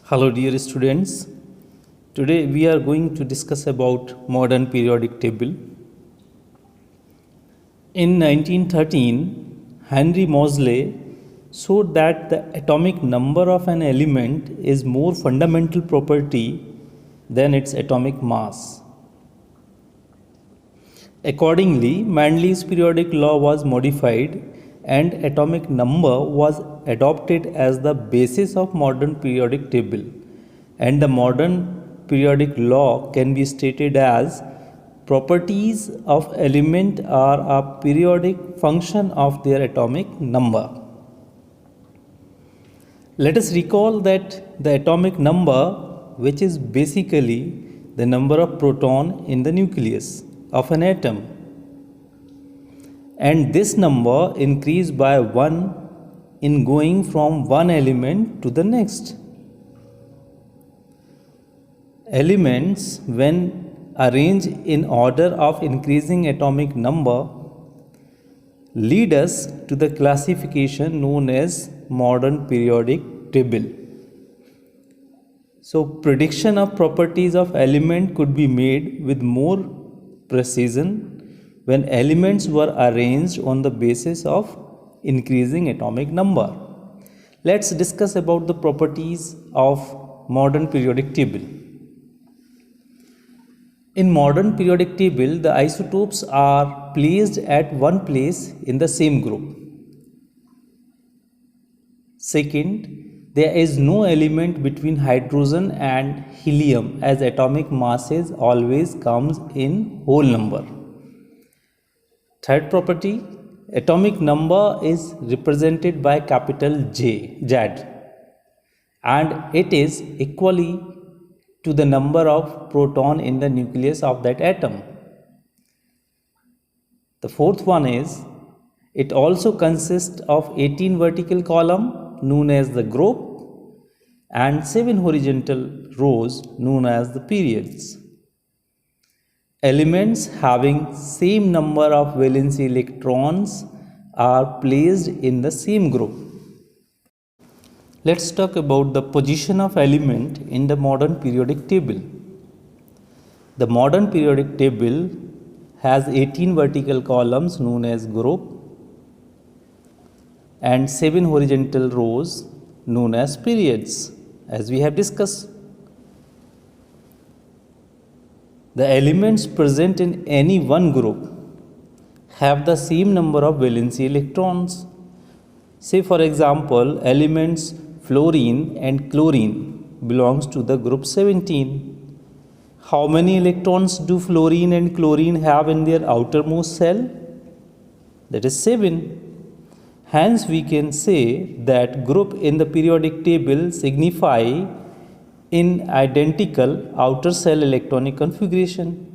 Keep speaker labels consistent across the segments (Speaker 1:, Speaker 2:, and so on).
Speaker 1: Hello dear students. Today we are going to discuss about modern periodic table. In 1913, Henry Moseley showed that the atomic number of an element is more fundamental property than its atomic mass. Accordingly, Mendeleev's periodic law was modified and atomic number was adopted as the basis of modern periodic table, and the modern periodic law can be stated as properties of element are a periodic function of their atomic number. Let us recall that the atomic number, which is basically the number of proton in the nucleus of an atom, and this number increase by 1 in going from one element to the next. Elements, when arranged in order of increasing atomic number, lead us to the classification known as modern periodic table. So, prediction of properties of element could be made with more precision when elements were arranged on the basis of increasing atomic number. Let's discuss about the properties of modern periodic table. In modern periodic table, the isotopes are placed at one place in the same group. Second, there is no element between hydrogen and helium, as atomic masses always comes in whole number. Third property, atomic number is represented by capital J, Z, and it is equally to the number of proton in the nucleus of that atom. The fourth one is, it also consists of 18 vertical column known as the group and 7 horizontal rows known as the periods. Elements having same number of valency electrons are placed in the same group. Let's talk about the position of element in the modern periodic table. The modern periodic table has 18 vertical columns known as group and 7 horizontal rows known as periods, as we have discussed. The elements present in any one group have the same number of valency electrons. Say for example, elements fluorine and chlorine belongs to the group 17. How many electrons do fluorine and chlorine have in their outermost shell? That is 7. Hence we can say that group in the periodic table signify in identical outer shell electronic configuration.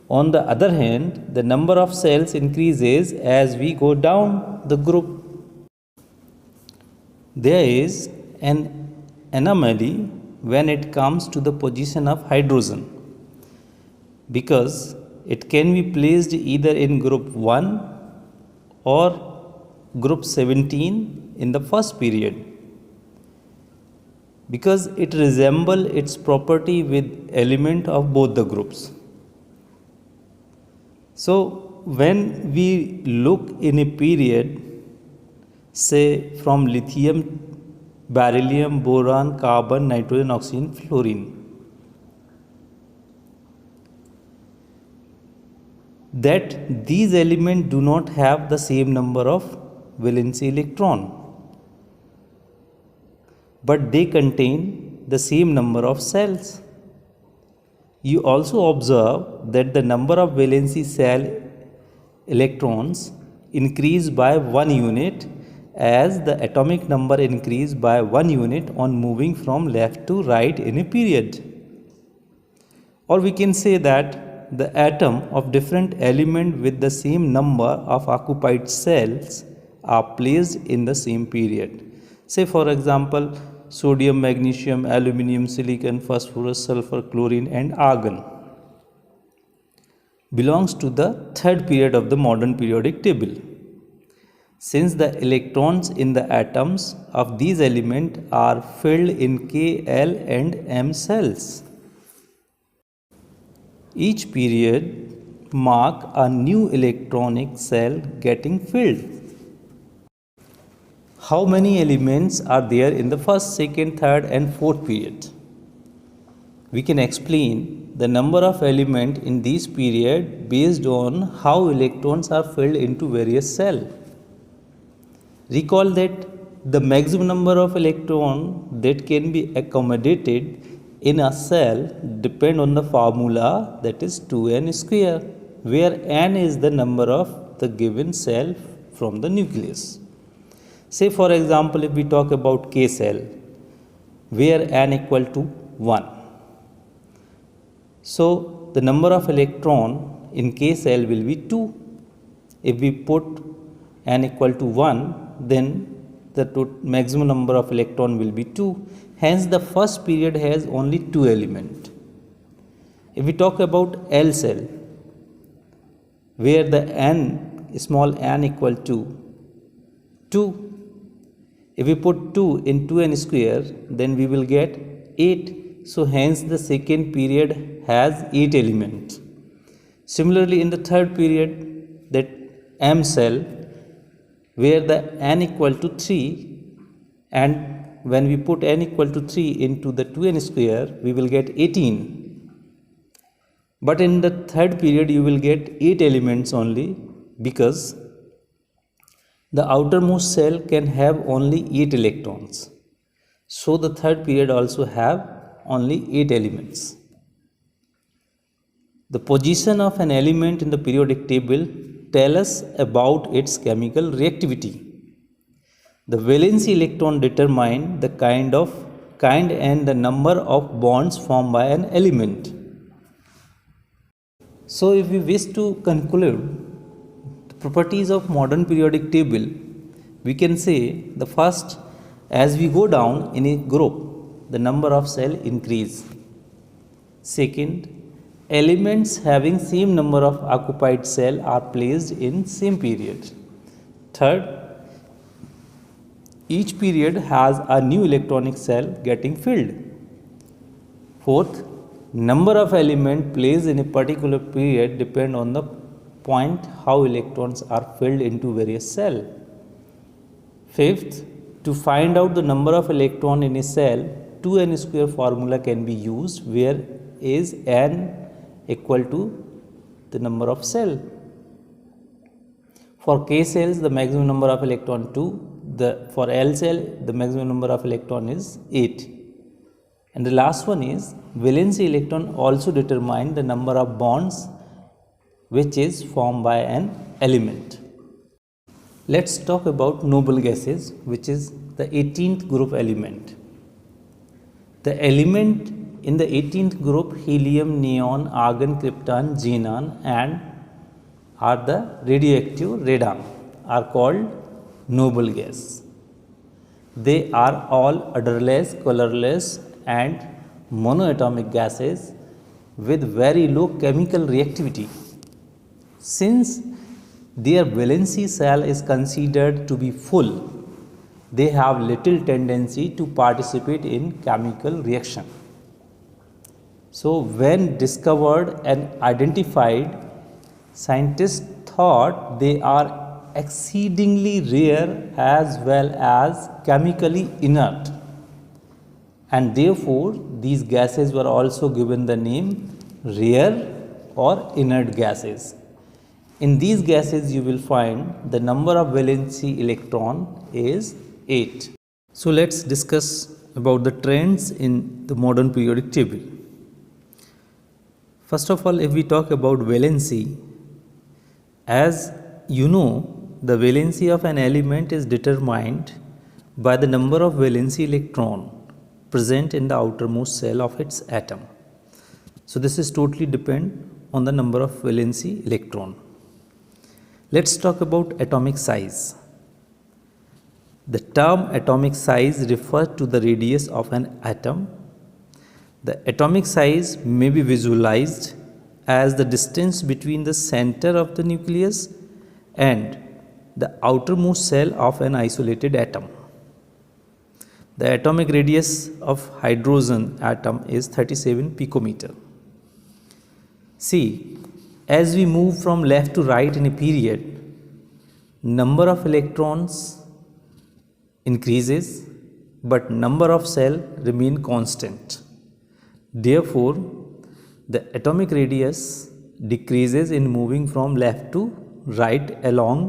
Speaker 1: On the other hand, the number of cells increases as we go down the group. There is an anomaly when it comes to the position of hydrogen, because it can be placed either in group 1 or group 17 in the first period, because it resembles its property with element of both the groups. So when we look in a period, say from lithium, beryllium, boron, carbon, nitrogen, oxygen, fluorine, that these elements do not have the same number of valency electron, but they contain the same number of cells. You also observe that the number of valency cell electrons increase by 1 unit as the atomic number increase by 1 unit on moving from left to right in a period. Or we can say that the atom of different element with the same number of occupied cells are placed in the same period. Say for example, sodium, magnesium, aluminium, silicon, phosphorus, sulfur, chlorine and argon belongs to the third period of the modern periodic table. since the electrons in the atoms of these elements are filled in K, L and M cells. Each period mark a new electronic cell getting filled. How many elements are there in the first, second, third and fourth period? We can explain the number of elements in this period based on how electrons are filled into various cells. Recall that the maximum number of electrons that can be accommodated in a cell depend on the formula, that is 2n square, where n is the number of the given cell from the nucleus. Say for example, if we talk about K cell, where n equal to 1. So the number of electron in K cell will be 2. If we put n equal to 1, then the maximum number of electron will be 2. Hence the first period has only 2 elements. If we talk about L cell, where the n, small n equal to 2. If we put 2 in 2n square, then we will get 8. So hence the second period has 8 elements. Similarly, in the third period, that M cell, where the n equal to 3, and when we put n equal to 3 into the 2n square, we will get 18. But in the third period, you will get 8 elements only, because the outermost cell can have only 8 electrons. So the third period also have only 8 elements. The position of an element in the periodic table tell us about its chemical reactivity. The valency electron determine the kind and the number of bonds formed by an element. So if we wish to conclude the properties of modern periodic table, we can say the first, as we go down in a group, the number of cell increase. Second, elements having same number of occupied cell are placed in same period. Third, each period has a new electronic cell getting filled. Fourth, number of elements placed in a particular period depend on the point how electrons are filled into various cells. Fifth, to find out the number of electrons in a cell, 2n square formula can be used, where is n equal to the number of cell. For K cells, the maximum number of electron 2. For L cell, the maximum number of electron is 8. And the last one is valency electron also determine the number of bonds which is formed by an element. Let's talk about noble gases, which is the 18th group element. The element in the 18th group, helium, neon, argon, krypton, xenon and are the radioactive radon, are called noble gas. They are all odorless, colorless and monoatomic gases with very low chemical reactivity. Since their valency cell is considered to be full, they have little tendency to participate in chemical reaction. So when discovered and identified, scientists thought they are exceedingly rare as well as chemically inert, and therefore these gases were also given the name rare or inert gases. In these gases you will find the number of valency electron is 8. So let's discuss about the trends in the modern periodic table. First of all, if we talk about valency, as you know, the valency of an element is determined by the number of valency electron present in the outermost cell of its atom. So this is totally depend on the number of valency electron. Let's talk about atomic size. The term atomic size refers to the radius of an atom. The atomic size may be visualized as the distance between the center of the nucleus and the outermost cell of an isolated atom. The atomic radius of hydrogen atom is 37 picometer. See, as we move from left to right in a period, number of electrons increases, but number of cell remain constant. Therefore, the atomic radius decreases in moving from left to right along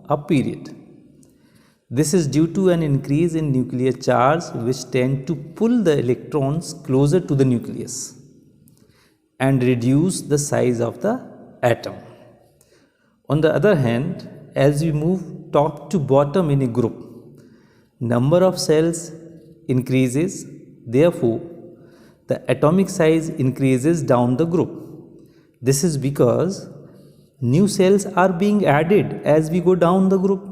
Speaker 1: a period. This is due to an increase in nuclear charge which tend to pull the electrons closer to the nucleus and reduce the size of the atom. On the other hand, as we move top to bottom in a group, number of cells increases, therefore the atomic size increases down the group. This is because new cells are being added as we go down the group.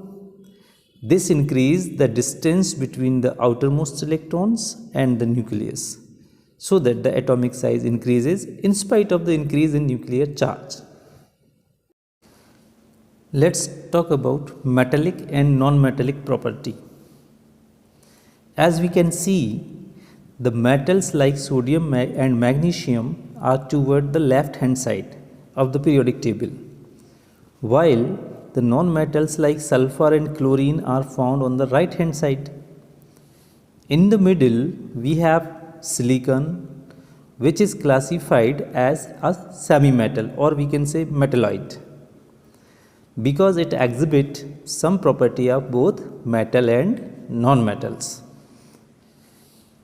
Speaker 1: This increases the distance between the outermost electrons and the nucleus, so that the atomic size increases in spite of the increase in nuclear charge. Let's talk about metallic and non-metallic property. As we can see, the metals like sodium and magnesium are toward the left hand side of the periodic table, while the non-metals like sulfur and chlorine are found on the right hand side. In the middle, we have silicon, which is classified as a semi-metal, or we can say metalloid, because it exhibits some property of both metal and non-metals.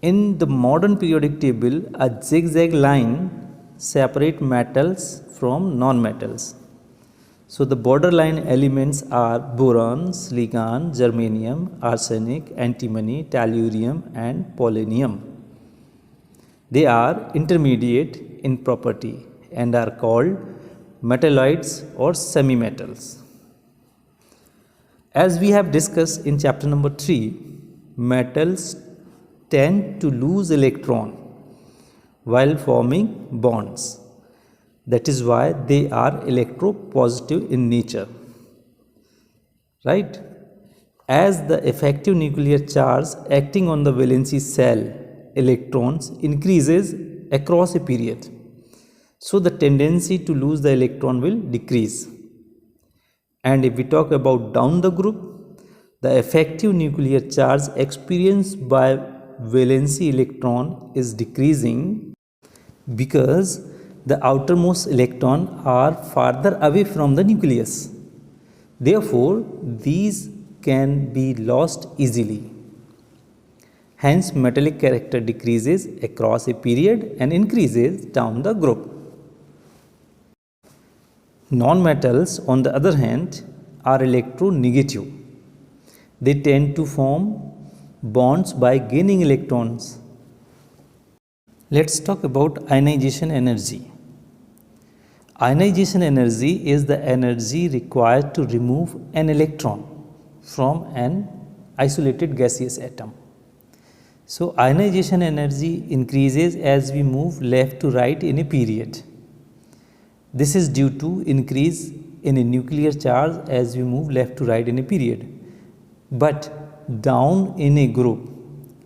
Speaker 1: In the modern periodic table, a zigzag line separates metals from non-metals. So the borderline elements are boron, silicon, germanium, arsenic, antimony, tellurium and polonium. They are intermediate in property and are called metalloids or semi-metals. As we have discussed in chapter number 3, metals tend to lose electron while forming bonds. That is why they are electropositive in nature, right? As the effective nuclear charge acting on the valency cell electrons increases across a period, so the tendency to lose the electron will decrease. And if we talk about down the group, the effective nuclear charge experienced by valency electron is decreasing because the outermost electrons are farther away from the nucleus. Therefore, these can be lost easily. Hence, metallic character decreases across a period and increases down the group. Non-metals, on the other hand, are electronegative. They tend to form bonds by gaining electrons. Let's talk about ionization energy. Ionization energy is the energy required to remove an electron from an isolated gaseous atom. So, ionization energy increases as we move left to right in a period. This is due to increase in a nuclear charge as we move left to right in a period. But down in a group,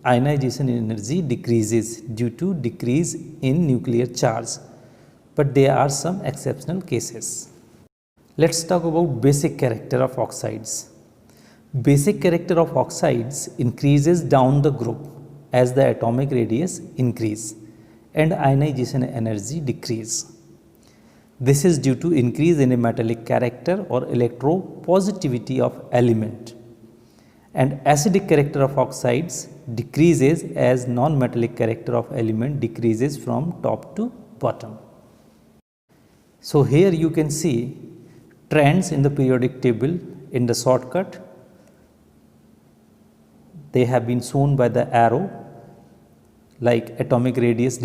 Speaker 1: ionization energy decreases due to decrease in nuclear charge. But there are some exceptional cases. Let's talk about basic character of oxides. Basic character of oxides increases down the group as the atomic radius increase and ionization energy decrease. This is due to increase in a metallic character or electropositivity of element. And acidic character of oxides decreases as non-metallic character of element decreases from top to bottom. So here you can see trends in the periodic table in the shortcut. They have been shown by the arrow, like atomic radius